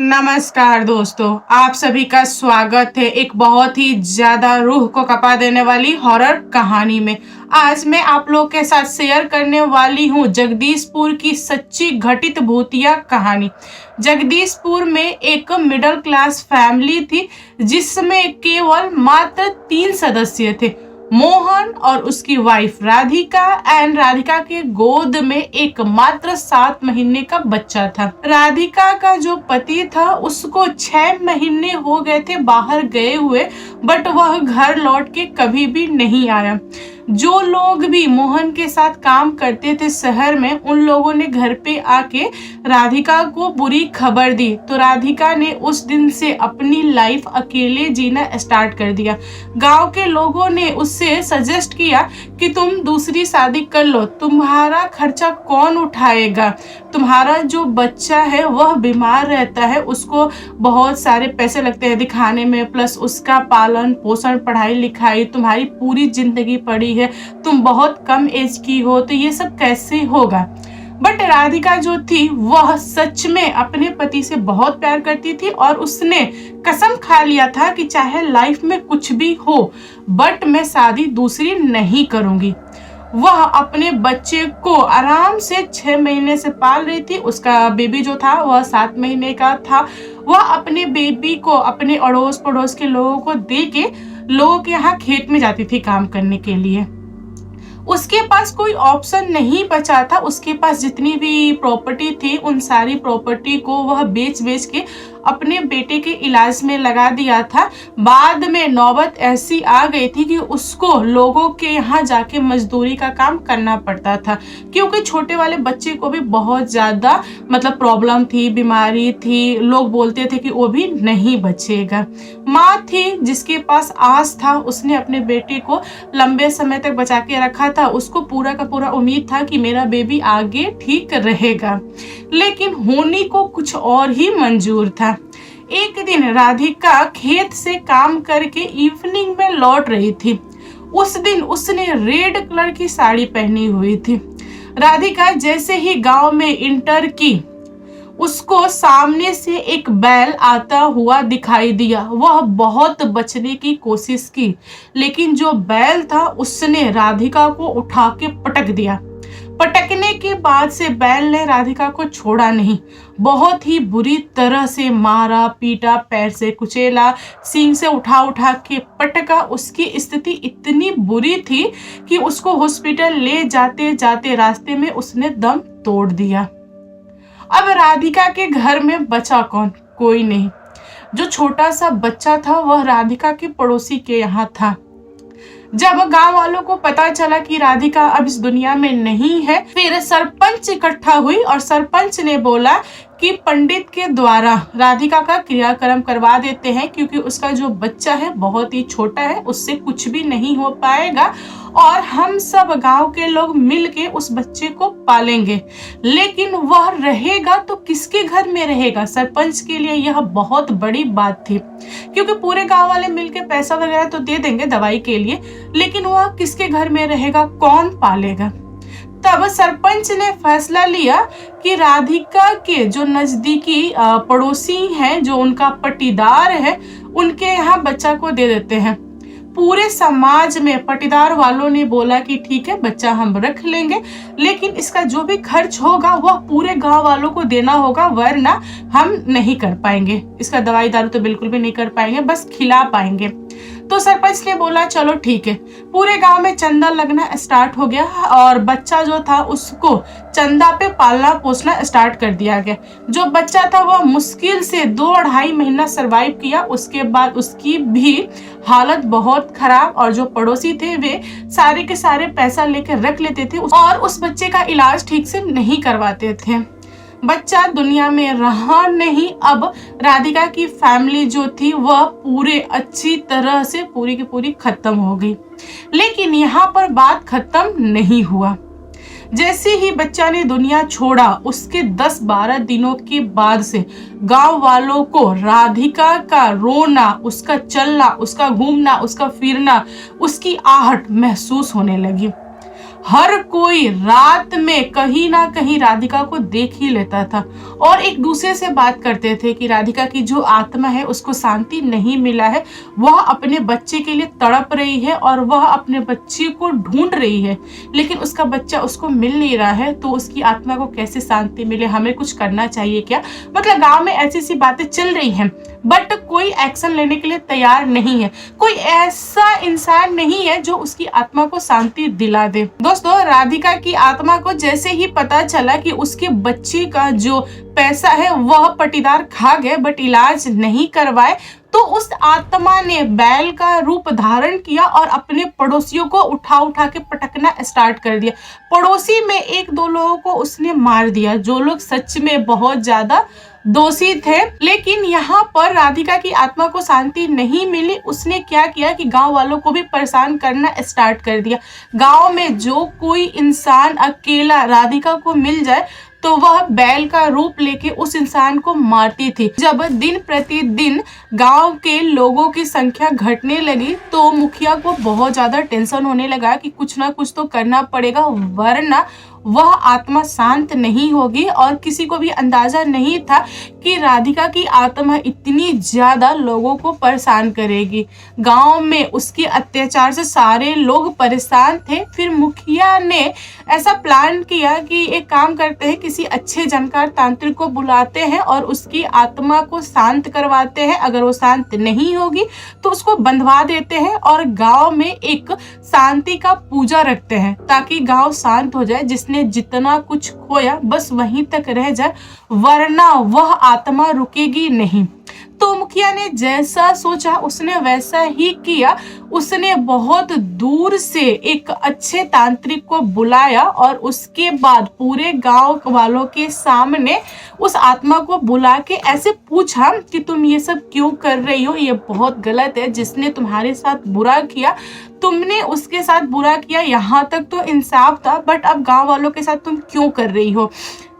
नमस्कार दोस्तों, आप सभी का स्वागत है एक बहुत ही ज़्यादा रूह को कँपा देने वाली हॉरर कहानी में। आज मैं आप लोग के साथ शेयर करने वाली हूँ जगदीशपुर की सच्ची घटित भूतिया कहानी। जगदीशपुर में एक मिडिल क्लास फैमिली थी जिसमें केवल मात्र 3 सदस्य थे, मोहन और उसकी वाइफ राधिका एंड राधिका के गोद में एक मात्र 7 महीने का बच्चा था। राधिका का जो पति था उसको 6 महीने हो गए थे बाहर गए हुए, बट वह घर लौट के कभी भी नहीं आया। जो लोग भी मोहन के साथ काम करते थे शहर में, उन लोगों ने घर पे आके राधिका को बुरी खबर दी, तो राधिका ने उस दिन से अपनी लाइफ अकेले जीना स्टार्ट कर दिया। गांव के लोगों ने उससे सजेस्ट किया कि तुम दूसरी शादी कर लो, तुम्हारा खर्चा कौन उठाएगा, तुम्हारा जो बच्चा है वह बीमार रहता है, उसको बहुत सारे पैसे लगते हैं दिखाने में, प्लस उसका पालन पोषण पढ़ाई लिखाई, तुम्हारी पूरी जिंदगी पड़ी है, तुम बहुत कम एज की हो, तो ये सब कैसे होगा। बट राधिका जो थी वह सच में अपने पति से बहुत प्यार करती थी और उसने कसम खा लिया था कि चाहे लाइफ में कुछ भी हो बट मैं शादी दूसरी नहीं करूंगी। वह अपने बच्चे को आराम से 6 महीने से पाल रही थी। उसका बेबी जो था वह 7 महीने का था। वह अपने बेबी को अपने अड़ोस पड़ोस के लोगों को दे के लोगों के यहाँ खेत में जाती थी काम करने के लिए। उसके पास कोई ऑप्शन नहीं बचा था। उसके पास जितनी भी प्रॉपर्टी थी उन सारी प्रॉपर्टी को वह बेच बेच के अपने बेटे के इलाज में लगा दिया था। बाद में नौबत ऐसी आ गई थी कि उसको लोगों के यहाँ जाके मजदूरी का काम करना पड़ता था, क्योंकि छोटे वाले बच्चे को भी बहुत ज्यादा प्रॉब्लम थी, बीमारी थी, लोग बोलते थे कि वो भी नहीं बचेगा। माँ थी जिसके पास आस था, उसने अपने बेटे को लंबे समय तक बचा के रखा था। उसको पूरा का पूरा उम्मीद था कि मेरा बेबी आगे ठीक रहेगा, लेकिन होने को कुछ और ही मंजूर था। एक दिन राधिका खेत से काम करके इवनिंग में लौट रही थी। उस दिन उसने रेड कलर की साड़ी पहनी हुई थी। राधिका जैसे ही गांव में इंटर की, उसको सामने से एक बैल आता हुआ दिखाई दिया। वह बहुत बचने की कोशिश की, लेकिन जो बैल था उसने राधिका को उठा के पटक दिया। पटकने के बाद से बैल ने राधिका को छोड़ा नहीं, बहुत ही बुरी तरह से मारा पीटा, पैर से कुचेला, सींग से उठा उठा के पटका। उसकी स्थिति इतनी बुरी थी कि उसको हॉस्पिटल ले जाते जाते रास्ते में उसने दम तोड़ दिया। अब राधिका के घर में बचा कौन? कोई नहीं। जो छोटा सा बच्चा था वह राधिका के पड़ोसी के यहाँ था। जब गांव वालों को पता चला कि राधिका अब इस दुनिया में नहीं है, फिर सरपंच इकट्ठा हुई और सरपंच ने बोला कि पंडित के द्वारा राधिका का क्रियाक्रम करवा देते हैं, क्योंकि उसका जो बच्चा है बहुत ही छोटा है, उससे कुछ भी नहीं हो पाएगा और हम सब गांव के लोग मिलके उस बच्चे को पालेंगे। लेकिन वह रहेगा तो किसके घर में रहेगा? सरपंच के लिए यह बहुत बड़ी बात थी, क्योंकि पूरे गांव वाले मिलके पैसा वगैरह तो दे देंगे दवाई के लिए, लेकिन वह किसके घर में रहेगा, कौन पालेगा? तब सरपंच ने फैसला लिया कि राधिका के जो नजदीकी पड़ोसी हैं, जो उनका पटीदार है, उनके यहाँ बच्चा को दे देते हैं। पूरे समाज में पटीदार वालों ने बोला कि ठीक है, बच्चा हम रख लेंगे, लेकिन इसका जो भी खर्च होगा वह पूरे गांव वालों को देना होगा, वरना हम नहीं कर पाएंगे। इसका दवाई दारू तो बिल्कुल भी नहीं कर पाएंगे, बस खिला पाएंगे। तो सरपंच ने बोला चलो ठीक है। पूरे गांव में चंदा लगना स्टार्ट हो गया और बच्चा जो था उसको चंदा पे पालना पोसना स्टार्ट कर दिया गया। जो बच्चा था वह मुश्किल से 2-2.5 महीना सरवाइव किया। उसके बाद उसकी भी हालत बहुत खराब, और जो पड़ोसी थे वे सारे के सारे पैसा लेकर रख लेते थे और उस बच्चे का इलाज ठीक से नहीं करवाते थे। बच्चा दुनिया में रहा नहीं। अब राधिका की फैमिली जो थी वह पूरे अच्छी तरह से पूरी की पूरी खत्म हो गई। लेकिन यहाँ पर बात खत्म नहीं हुआ। जैसे ही बच्चा ने दुनिया छोड़ा, उसके 10-12 दिनों के बाद से गांव वालों को राधिका का रोना, उसका चलना, उसका घूमना, उसका फिरना, उसकी आहट महसूस होने लगी। हर कोई रात में कहीं ना कहीं राधिका को देख ही लेता था और एक दूसरे से बात करते थे कि राधिका की जो आत्मा है उसको शांति नहीं मिला है, वह अपने बच्चे के लिए तड़प रही है और वह अपने बच्चे को ढूंढ रही है, लेकिन उसका बच्चा उसको मिल नहीं रहा है। तो उसकी आत्मा को कैसे शांति मिले, हमें कुछ करना चाहिए क्या? मतलब गांव में ऐसी सी बातें चल रही हैं, बट कोई एक्शन लेने के लिए तैयार नहीं है। कोई ऐसा इंसान नहीं है जो उसकी आत्मा को शांति दिला दे। दोस्तों, राधिका की आत्मा को जैसे ही पता चला कि उसके बच्चे का जो पैसा है वह पटीदार खा गए बट इलाज नहीं करवाए, तो उस आत्मा ने बैल का रूप धारण किया और अपने पड़ोसियों को उठा उठा के पटकना स्टार्ट कर दिया। पड़ोसी में एक दो लोगों को उसने मार दिया जो लोग सच में बहुत ज्यादा दोषी थे। लेकिन यहाँ पर राधिका की आत्मा को शांति नहीं मिली। उसने क्या किया कि गांव वालों को भी परेशान करना स्टार्ट कर दिया। गांव में जो कोई इंसान अकेला राधिका को मिल जाए तो वह बैल का रूप लेके उस इंसान को मारती थी। जब दिन प्रतिदिन गांव के लोगों की संख्या घटने लगी तो मुखिया को बहुत ज्यादा टेंशन होने लगा कि कुछ ना कुछ तो करना पड़ेगा, वरना वह आत्मा शांत नहीं होगी। और किसी को भी अंदाजा नहीं था कि राधिका की आत्मा इतनी ज्यादा लोगों को परेशान करेगी। गांव में उसके अत्याचार से सारे लोग परेशान थे। फिर मुखिया ने ऐसा प्लान किया कि एक काम करते हैं, किसी अच्छे जानकार तांत्रिक को बुलाते हैं और उसकी आत्मा को शांत करवाते हैं। अगर वो शांत नहीं होगी तो उसको बंधवा देते हैं और गांव में एक शांति का पूजा रखते हैं ताकि गांव शांत हो जाए। जिसने जितना कुछ खोया बस वहीं तक रह जाए, वरना वह आत्मा रुकेगी नहीं। तो मुखिया ने जैसा सोचा उसने वैसा ही किया। उसने बहुत दूर से एक अच्छे तांत्रिक को बुलाया और उसके बाद पूरे गांव वालों के सामने उस आत्मा को बुला के ऐसे पूछा कि तुम ये सब क्यों कर रही हो, ये बहुत गलत है। जिसने तुम्हारे साथ बुरा किया तुमने उसके साथ बुरा किया, यहाँ तक तो इंसाफ था, बट अब गांव वालों के साथ तुम क्यों कर रही हो?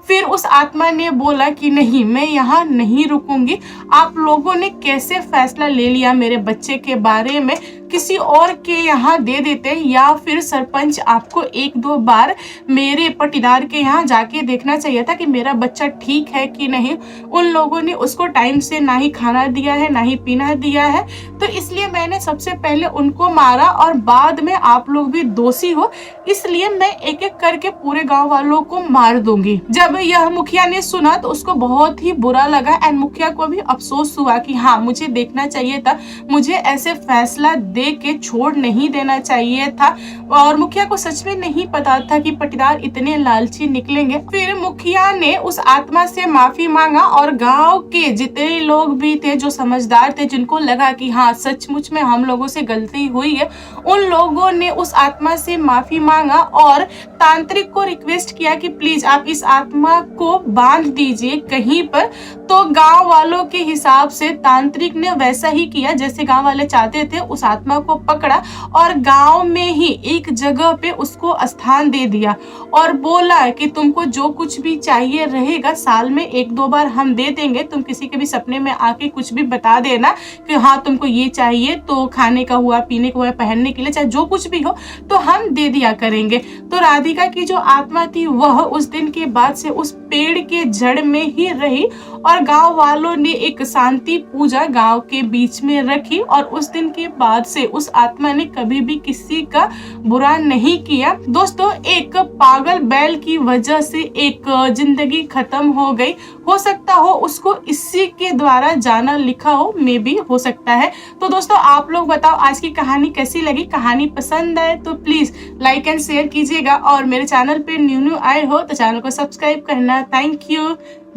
फिर उस आत्मा ने बोला कि नहीं, मैं यहाँ नहीं रुकूंगी। आप लोगों ने कैसे फैसला ले लिया मेरे बच्चे के बारे में? किसी और के यहाँ दे देते, या फिर सरपंच आपको एक दो बार मेरे पटीदार के यहाँ जाके देखना चाहिए था कि मेरा बच्चा ठीक है कि नहीं। उन लोगों ने उसको टाइम से ना ही खाना दिया है ना ही पीना दिया है, तो इसलिए मैंने सबसे पहले उनको मारा और बाद में आप लोग भी दोषी हो, इसलिए मैं एक एक करके पूरे गांव वालों को मार दूंगी। जब यह मुखिया ने सुना तो उसको बहुत ही बुरा लगा एंड मुखिया को भी अफसोस हुआ कि हाँ, मुझे देखना चाहिए था, मुझे ऐसे फैसला दे के छोड़ नहीं देना चाहिए था। और मुखिया को सच में नहीं पता था कि पटीदार इतने लालची निकलेंगे। फिर मुखिया ने उस आत्मा से माफी मांगा और गांव के जितने लोग भी थे जो समझदार थे, जिनको लगा कि हाँ सचमुच में हम लोगों से गलती हुई है, उन लोगों ने उस आत्मा से माफी मांगा और तांत्रिक को रिक्वेस्ट किया कि प्लीज आप इस आत्मा को बांध दीजिए कहीं पर। तो गांव वालों के हिसाब से तांत्रिक ने वैसा ही किया जैसे गांव वाले चाहते थे। उस आत्मा को पकड़ा और गांव में ही एक जगह पे उसको स्थान दे दिया और बोला कि तुमको जो कुछ भी चाहिए रहेगा साल में एक दो बार हम दे देंगे। तुम किसी के भी सपने में आके कुछ भी बता देना कि हाँ तुमको ये चाहिए, तो खाने का हुआ, पीने का हुआ, पहनने के लिए, चाहे जो कुछ भी हो तो हम दे दिया करेंगे। तो राधिका की जो आत्मा थी वह उस दिन के बाद से उस पेड़ के जड़ में ही रही और गांव वालों ने एक शांति पूजा गांव के बीच में रखी और उस दिन के बाद से उस आत्मा ने कभी भी किसी का बुरा नहीं किया। दोस्तों, एक पागल बैल की वजह से एक जिंदगी खत्म हो गई। हो सकता हो उसको इसी के द्वारा जाना लिखा हो, मे भी हो सकता है। तो दोस्तों, आप लोग बताओ आज की कहानी कैसी लगी? कहानी पसंद आए तो प्लीज लाइक एंड शेयर कीजिएगा और मेरे चैनल पे न्यू आए हो तो चैनल को सब्सक्राइब करना। Thank you,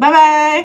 bye bye.